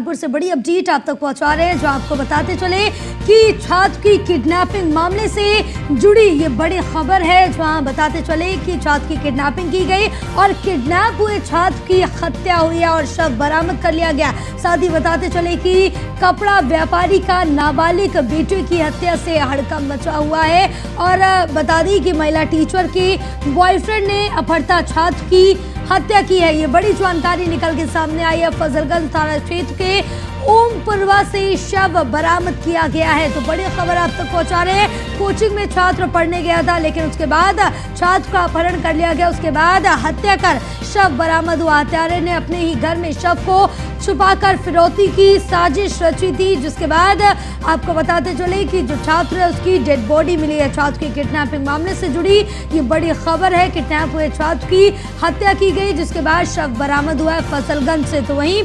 कानपुर से बड़ी अपडेट आप तक पहुंचा रहे हैं, जो आपको बताते चले कि छात्र की किडनैपिंग मामले से जुड़ी ये बड़ी खबर है। जहां बताते चले कि छात्र की किडनैपिंग की गई और किडनैप हुए छात्र की हत्या हुई है और शव बरामद कर लिया गया। साथ ही बताते चले कि कपड़ा व्यापारी का नाबालिग बेटे की हत्या से हड़कंप मचा हुआ है। और बता दी कि महिला टीचर की बॉयफ्रेंड ने अपहृता छात्र की हत्या की है। ये बड़ी जानकारी निकल के सामने आई है। फजलगंज थाना क्षेत्र के ओमपुरवा से शव बरामद किया गया है। तो बड़ी खबर आप तक पहुंचा रहे हैं। कोचिंग में छात्र पढ़ने गया था, लेकिन उसके बाद छात्र का अपहरण कर लिया गया। उसके बाद हत्या कर शव बरामद हुआ। हत्यारे ने अपने ही घर में शव को छुपाकर फिरौती की साजिश रची थी, जिसके बाद आपको बताते चले कि जो छात्र है उसकी डेड बॉडी मिली है। छात्र की किडनैपिंग मामले से जुड़ी ये बड़ी खबर है। किडनैप हुए छात्र की हत्या की गई, जिसके बाद शव बरामद हुआ है फजलगंज से। तो वहीं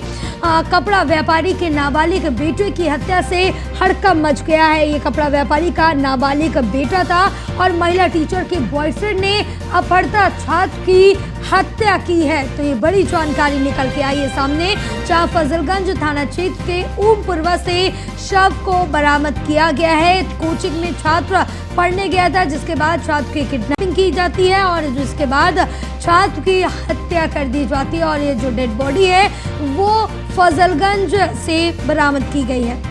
कपड़ा व्यापारी के नाबालिग बेटे की हत्या से हड़कंप मच गया है। ये कपड़ा व्यापारी का नाबालिग बेटा था और महिला टीचर के बॉयफ्रेंड ने अपहृता छात्र की हत्या की है। तो ये बड़ी जानकारी निकल के आई है सामने, जहां फजलगंज थाना क्षेत्र के ओमपुरवा से शव को बरामद किया गया है। कोचिंग में छात्र पढ़ने गया था, जिसके बाद छात्र की किडनैपिंग की जाती है और जिसके बाद छात्र की हत्या कर दी जाती है और ये जो डेड बॉडी है वो फजलगंज से बरामद की गई है।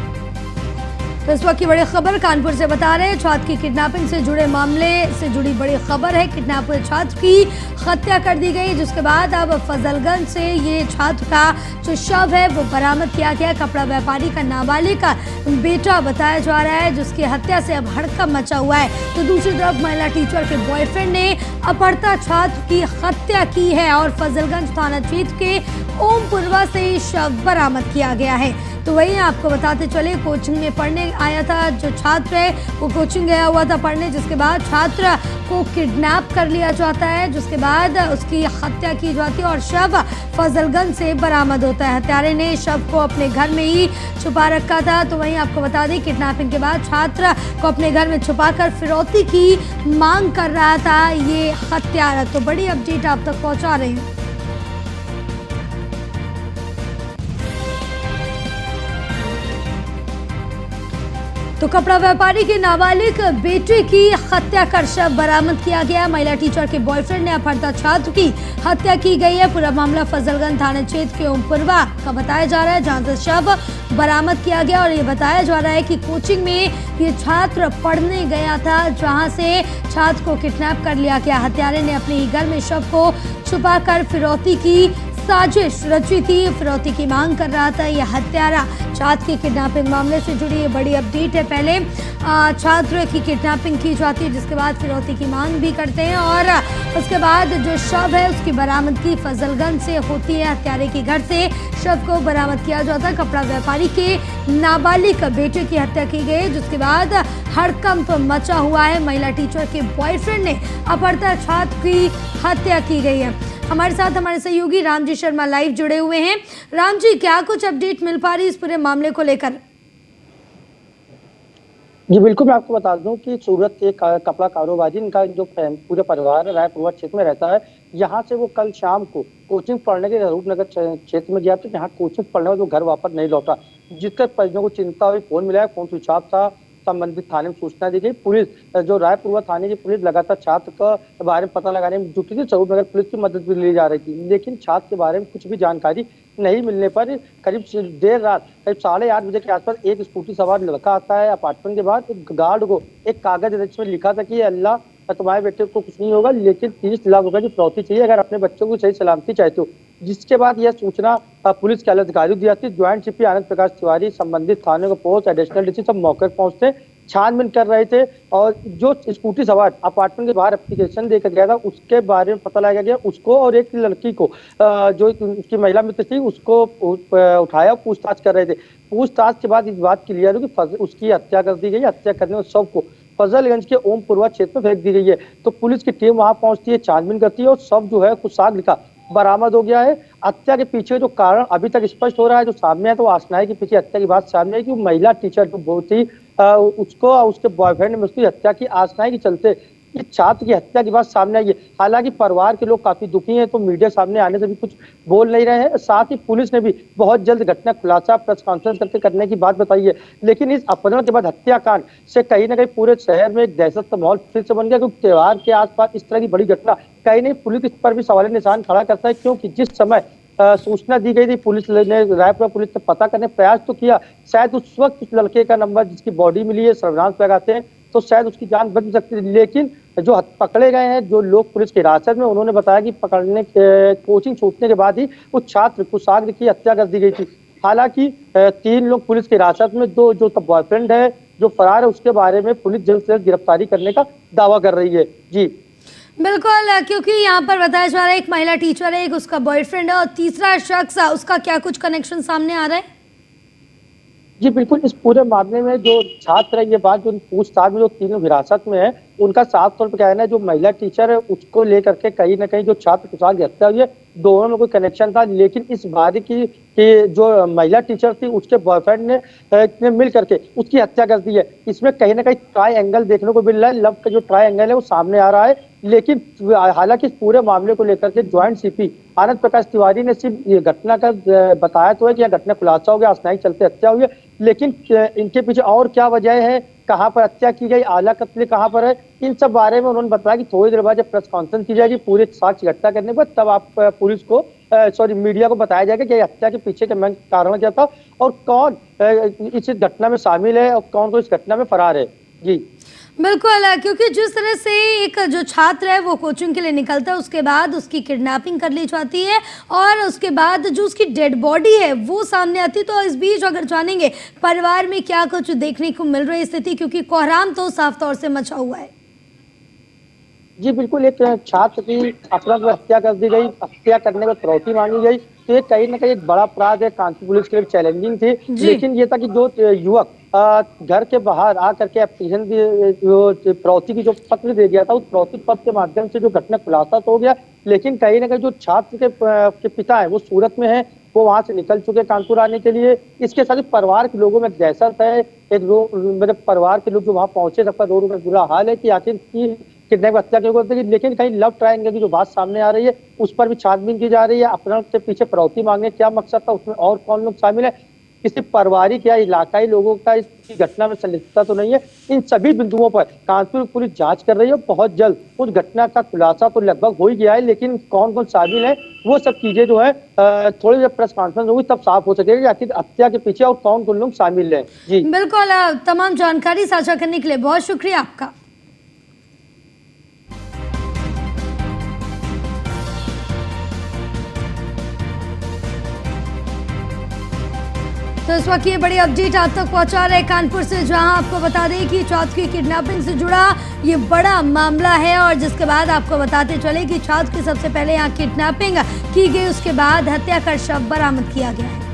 तो इस वक्त की बड़ी खबर कानपुर से बता रहे हैं। छात्र की किडनैपिंग से जुड़े मामले से जुड़ी बड़ी खबर है। किडनैप हुए छात्र की हत्या कर दी गई, जिसके बाद अब फजलगंज से ये छात्र का जो शव है वो बरामद किया गया। कपड़ा व्यापारी का नाबालिग का बेटा बताया जा रहा है, जिसकी हत्या से अब हड़कंप मचा हुआ है। तो दूसरी तरफ महिला टीचर के बॉयफ्रेंड ने अपहृता छात्र की हत्या की है और फजलगंज थाना क्षेत्र के ओमपुरवा से शव बरामद किया गया है। तो वही आपको बताते चले, कोचिंग में पढ़ने आया था जो छात्र है वो कोचिंग गया हुआ था पढ़ने, जिसके बाद छात्र को किडनैप कर लिया जाता है, जिसके बाद उसकी हत्या की जाती है और शव फजलगंज से बरामद होता है। हत्यारे ने शव को अपने घर में ही छुपा रखा था। तो वहीं आपको बता दें, किडनैपिंग के बाद छात्र को अपने घर में छुपाकर फिरौती की मांग कर रहा था ये हत्यारा। तो बड़ी अपडेट आप तक पहुँचा रहे हैं। तो कपड़ा व्यापारी के नाबालिग बेटे की हत्या कर शव बरामद किया गया। महिला टीचर के बॉयफ्रेंड ने अपहृता छात्र की हत्या की गई है। पूरा मामला फजलगंज थाना क्षेत्र के ओमपुरवा का बताया जा रहा है, जहां से शव बरामद किया गया और ये बताया जा रहा है कि कोचिंग में ये छात्र पढ़ने गया था, जहां से छात्र को किडनैप कर लिया गया। हत्यारे ने अपने ही घर में शव को छुपाकर फिरौती की साजिश रची थी, फिरौती की मांग कर रहा था यह हत्यारा। छात्र की किडनैपिंग मामले से जुड़ी ये बड़ी अपडेट है। पहले छात्र की किडनैपिंग की जाती है, जिसके बाद फिरौती की मांग भी करते हैं और उसके बाद जो शव है उसकी बरामदगी फजलगंज से होती है। हत्यारे के घर से शव को बरामद किया जाता है। कपड़ा व्यापारी के नाबालिग बेटे की हत्या की गई, जिसके बाद हड़कंप मचा हुआ है। महिला टीचर के बॉयफ्रेंड ने अपहृता छात्र की हत्या की गई है। हमारे साथ हमारे सहयोगी रामजी शर्मा लाइव जुड़े हुए हैं। राम जी, क्या कुछ अपडेट मिल पा रही है इस पूरे मामले को लेकर? जी बिल्कुल, मैं आपको बता दूं कि सूरत के कपड़ा कारोबारी, इनका जो पूरा परिवार रायपुर क्षेत्र में रहता है, यहाँ से वो कल शाम को कोचिंग पढ़ने के रूपनगर क्षेत्र में गया था। यहाँ कोचिंग पढ़ने में वो घर वापस नहीं लौटा, जिसके परिजनों को चिंता हुई। फोन मिला, फोन स्विच ऑफ था। संबंधित थाने में सूचना दी गई। पुलिस, जो रायपुर थाने की पुलिस लगातार छात्र के बारे में पता लगाने में जुटी थी। स्वरूपनगर पुलिस की मदद भी ली जा रही थी, लेकिन छात्र के बारे में कुछ भी जानकारी नहीं मिलने पर करीब देर रात करीब 8:30 बजे के आसपास एक स्कूटी सवार लड़का आता है अपार्टमेंट के बाद। एक गार्ड को एक कागज जिसमें लिखा था कि अल्लाह तुम्हारे बेटे को कुछ नहीं होगा, लेकिन 30 लाख रुपए की फिरौती चाहिए अगर अपने बच्चों को सही सलामती चाहते हो। जिसके बाद यह सूचना पुलिस के अधिकारियों को दी जाती है। ज्वाइंट सीपी आनंद प्रकाश तिवारी संबंधित थाने को पहुंच, एडिशनल डीसी सब मौके पर पहुंचते छानबीन कर रहे थे और जो स्कूटी सवार अपार्टमेंट के बाहर एप्लीकेशन देकर गया था उसके बारे में पता लगाया गया। उसको और एक लड़की को, जो उसकी महिला मित्र थी, उसको उठाया, पूछताछ कर रहे थे। पूछताछ के बाद इस बात क्लियर हुई कि उसकी हत्या कर दी गई। हत्या करने और शव को फजलगंज के ओमपुरवा क्षेत्र में फेंक दी गई है। तो पुलिस की टीम वहां पहुंचती है, छानबीन करती है और शव जो है कुछ साग लिखा बरामद हो गया है। हत्या के पीछे जो कारण अभी तक स्पष्ट हो रहा है, जो सामने है, तो आसनाई के पीछे हत्या की बात सामने है कि महिला टीचर जो बहुत ही उसको उसके बॉयफ्रेंड ने उसकी हत्या की आसनाई के चलते कि छात्र की हत्या की बात सामने आई है। हालांकि परिवार के लोग काफी दुखी हैं, तो मीडिया सामने आने से भी कुछ बोल नहीं रहे हैं। साथ ही पुलिस ने भी बहुत जल्द घटना खुलासा प्रेस कॉन्फ्रेंस करके करने की बात बताई है। लेकिन इस अपहरण के बाद हत्याकांड से कहीं ना कहीं पूरे शहर में एक दहशत का माहौल फिर से बन गया, क्योंकि त्योहार के आसपास इस तरह की बड़ी घटना कहीं नहीं पुलिस इस पर भी सवाल निशान खड़ा करता है। क्योंकि जिस समय सूचना दी गई थी, पुलिस ने रायपुर पुलिस ने पता करने प्रयास तो किया, शायद उस वक्त उस लड़के का नंबर जिसकी बॉडी मिली है सर्विलांस लगाते हैं तो शायद उसकी जान बच सकती थी। लेकिन जो पकड़े गए हैं, जो लोग पुलिस की हिरासत में, उन्होंने बताया कि पकड़ने कोचिंग छूटने के बाद ही उस छात्र कुशाग्र की हत्या कर दी गई थी। हालांकि 3 लोग पुलिस की हिरासत में, दो जो बॉयफ्रेंड है जो फरार है, उसके बारे में पुलिस जल्द से जल्द गिरफ्तारी करने का दावा कर रही है। जी बिल्कुल, क्योंकि यहाँ पर बताया जा रहा है एक महिला टीचर है, एक उसका बॉयफ्रेंड है और तीसरा शख्स उसका क्या कुछ कनेक्शन सामने आ रहा है? जी बिल्कुल, इस पूरे मामले में जो छात्र है, ये बात जो पूछताछ में जो 3 लोग हिरासत में है, उनका साफ तौर पर कहना है जो महिला टीचर है उसको लेकर के कहीं ना कहीं जो छात्र कुशाग्र की हत्या हुई है, दोनों में कोई कनेक्शन था। लेकिन इस बात की जो महिला टीचर थी उसके बॉयफ्रेंड ने मिल करके उसकी हत्या कर दी है। इसमें कहीं ना कहीं ट्राई एंगल देखने को मिल रहा है, लव का जो ट्राई एंगल है वो सामने आ रहा है। लेकिन हालांकि इस पूरे मामले को लेकर के ज्वाइंट सीपी आनंद प्रकाश तिवारी ने सिर्फ ये घटना का बताया तो है कि यह घटना खुलासा हो गया, अस्थायी चलते हत्या हुई है। लेकिन इनके पीछे और क्या वजह है, कहाँ पर हत्या की गई, आला कत्ल कहाँ पर है, इन सब बारे में उन्होंने बताया कि थोड़ी देर बाद जब प्रेस कॉन्फ्रेंस की जाएगी पूरे साक्ष्य इकट्ठा करने के बाद, तब आप पुलिस को मीडिया को बताया जाएगा कि हत्या के पीछे का मेन कारण क्या था और कौन इस घटना में शामिल है और कौन इस घटना में फरार है। जी बिल्कुल, क्योंकि जिस तरह से एक जो छात्र है वो कोचिंग के लिए निकलता है, उसके बाद उसकी किडनैपिंग कर ली जाती है और उसके बाद जो उसकी डेड बॉडी है वो सामने आती है। तो इस बीच अगर जानेंगे परिवार में क्या कुछ देखने को मिल रही स्थिति, क्योंकि कोहराम तो साफ तौर से मचा हुआ है। जी बिल्कुल, एक छात्र की अपहरण हत्या कर दी गई, हत्या करने में फिरौती मांगी गई, तो ये कहीं ना कहीं एक बड़ा अपराध है, कानपुर पुलिस के लिए चैलेंजिंग थी। लेकिन ये था कि जो युवक घर के बाहर आकर के एप्लीकेशन जो फिरौती की जो पत्र दे दिया था, उस फिरौती पत्र के माध्यम से जो घटना खुलासा तो हो गया। लेकिन कहीं ना कहीं जो छात्र के पिता है वो सूरत में है, वो वहां से निकल चुके कानपुर आने के लिए। इसके साथ ही परिवार के लोगों में एक दहशत है, मतलब परिवार के लोग जो वहां पहुंचे सबका रो रो बुरा हाल है कि आखिर की किडनैप हत्या क्यों करते। लेकिन कहीं लव ट्रायंगल की जो बात सामने आ रही है उस पर भी छानबीन की जा रही है। अपहरण के पीछे फिरौती मांगने क्या मकसद था, उसमें और कौन लोग शामिल है, किसी पारिवारिक या इलाकाई लोगों का इस घटना में संलिप्तता तो नहीं है। इन सभी बिंदुओं पर कानपुर पुलिस जांच कर रही है। बहुत जल्द उस घटना का खुलासा तो लगभग हो ही गया है, लेकिन कौन कौन शामिल है वो सब चीजें जो है थोड़ी जब प्रेस कॉन्फ्रेंस होगी तब साफ हो सकेगा कि आखिर हत्या के पीछे और कौन कौन लोग शामिल है। जी बिल्कुल, तमाम जानकारी साझा करने के लिए बहुत शुक्रिया आपका। तो इस वक्त ये बड़ी अपडेट आप तक पहुंचा रहे कानपुर से, जहां आपको बता दें कि छात्र की किडनैपिंग से जुड़ा ये बड़ा मामला है और जिसके बाद आपको बताते चले कि छात्र की सबसे पहले यहां किडनैपिंग की गई, उसके बाद हत्या कर शव बरामद किया गया है।